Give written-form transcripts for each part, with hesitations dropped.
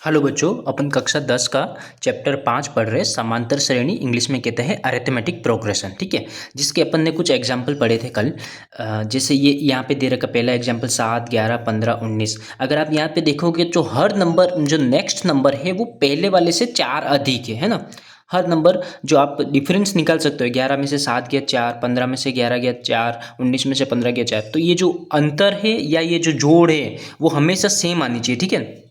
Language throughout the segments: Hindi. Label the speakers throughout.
Speaker 1: हेलो बच्चों, अपन कक्षा 10 का चैप्टर 5 पढ़ रहे हैं। समांतर श्रेणी इंग्लिश में कहते हैं अरिथमेटिक प्रोग्रेशन। ठीक है, जिसके अपन ने कुछ एग्जाम्पल पढ़े थे कल। जैसे ये यहाँ पे दे रखा पहला एग्जाम्पल 7, 11, 15, 19। अगर आप यहाँ पे देखोगे तो हर नंबर जो नेक्स्ट नंबर है वो पहले वाले से 4 अधिक है ना। हर नंबर जो आप डिफरेंस निकाल सकते हो, 11 में से 7 गया 4, 15 में से 11 गया 4, 19 में से 15 गया 4, तो ये जो अंतर है या ये जो जोड़ है वो हमेशा सेम आनी चाहिए। ठीक है,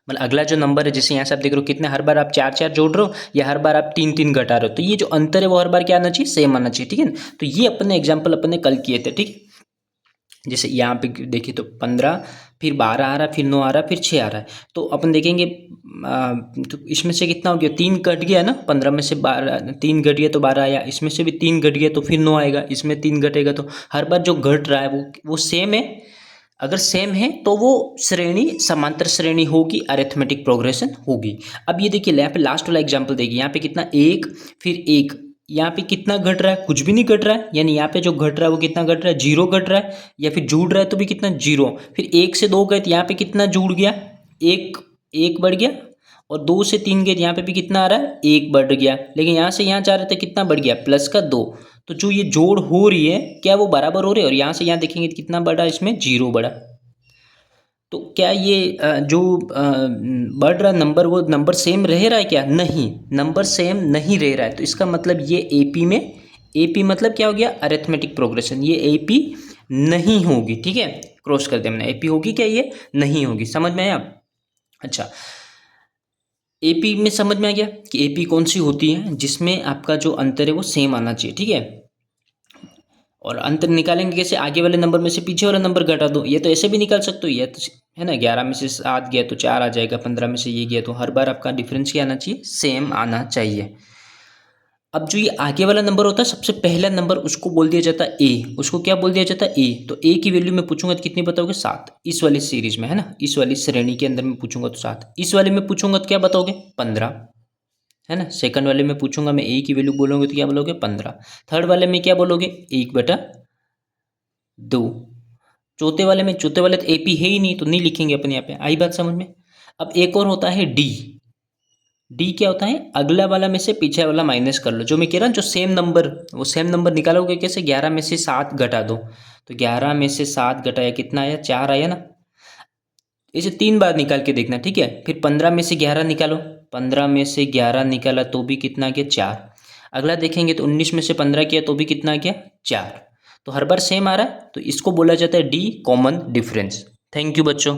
Speaker 1: मतलब अगला जो नंबर है, जैसे यहाँ से आप देख रहे हो कितने, हर बार आप 4 4 जोड़ रहे हो या हर बार आप 3 3 घटा रहे हो, तो ये जो अंतर है वो हर बार क्या आना चाहिए, सेम आना चाहिए। ठीक है ना, तो ये अपने एग्जाम्पल अपने कल किए थे। ठीक है, जैसे यहाँ पे देखिए तो 15, फिर 12 आ रहा है, फिर 9 आ रहा है, फिर 6 आ रहा है। तो अपन देखेंगे तो इसमें से कितना हो गया, 3 कट गया ना। 15 में से 12, 3 घट गया तो 12 आया। इसमें से भी 3 घट गया तो फिर 9 आएगा। इसमें 3 घटेगा तो हर बार जो घट रहा है वो सेम है। अगर सेम है तो वो श्रेणी समांतर श्रेणी होगी, अरिथमेटिक प्रोग्रेशन होगी। अब ये देखिए यहाँ पे लास्ट वाला एग्जांपल देखिए, यहाँ पे कितना, 1 फिर 1, यहाँ पे कितना घट रहा है, कुछ भी नहीं घट रहा है। यानी यहाँ पे जो घट रहा है वो कितना घट रहा है, 0 घट रहा है। या फिर जुड़ रहा है तो भी कितना, 0। फिर 1 से 2 गए तो यहाँ पे कितना जुड़ गया, 1 1 बढ़ गया। और 2 से 3 गए यहाँ पे भी कितना आ रहा है, 1 बढ़ गया। लेकिन यहाँ से यहाँ जा रहे थे, कितना बढ़ गया, प्लस का 2। तो जो ये जोड़ हो रही है क्या वो बराबर हो रही है। और यहाँ से यहाँ देखेंगे तो कितना बढ़ा, इसमें 0 बढ़ा। तो क्या ये जो बढ़ रहा नंबर वो नंबर सेम रह रहा है क्या, नहीं, नंबर सेम नहीं रह रहा है। तो इसका मतलब ये एपी में, एपी मतलब क्या हो गया, अरिथमेटिक प्रोग्रेशन, ये एपी नहीं होगी। ठीक है, क्रॉस कर दिया मैंने, एपी होगी क्या, ये नहीं होगी। समझ में आया। अच्छा, एपी में समझ में आ गया कि एपी कौन सी होती है, जिसमें आपका जो अंतर है वो सेम आना चाहिए। ठीक है, और अंतर निकालेंगे कैसे, आगे वाले नंबर में से पीछे वाला नंबर घटा दो। ये तो ऐसे भी निकाल सकते हो, ये तो है ना, 11 में से 7 गया तो 4 आ जाएगा, 15 में से ये गया, तो हर बार आपका डिफरेंस क्या आना चाहिए, सेम आना चाहिए। अब जो ये आगे वाला नंबर होता है, सबसे पहला नंबर, उसको बोल दिया जाता है ए। उसको क्या बोल दिया जाता है, ए। तो ए की वैल्यू में पूछूंगा तो कितनी बताओगे, 7। इस वाली सीरीज में है ना, इस वाली श्रेणी के अंदर में पूछूंगा तो 7। इस वाले में पूछूंगा तो क्या बताओगे, 15, है ना। सेकंड वाले में पूछूंगा मैं, ए की वैल्यू बोलोगे तो क्या बोलोगे, 15। थर्ड वाले में क्या बोलोगे, 1/2। चौथे वाले तो एपी है ही नहीं, तो नहीं लिखेंगे अपन यहाँ पे। आई बात समझ में। अब एक और होता है डी। डी क्या होता है, अगला वाला में से पीछे वाला माइनस कर लो। जो मैं कह रहा हूँ, जो सेम नंबर, वो सेम नंबर निकालोगे कैसे, 11 में से 7 घटा दो। तो 11 में से 7 घटाया, कितना आया, 4 आया ना। इसे 3 बार निकाल के देखना। ठीक है, फिर 15 में से 11 निकालो। 15 में से 11 निकाला तो भी कितना गया, 4। अगला देखेंगे तो 19 में से 15 किया तो भी कितना गया, 4। तो हर बार सेम आ रहा है, तो इसको बोला जाता है D, common difference. Thank you बच्चों।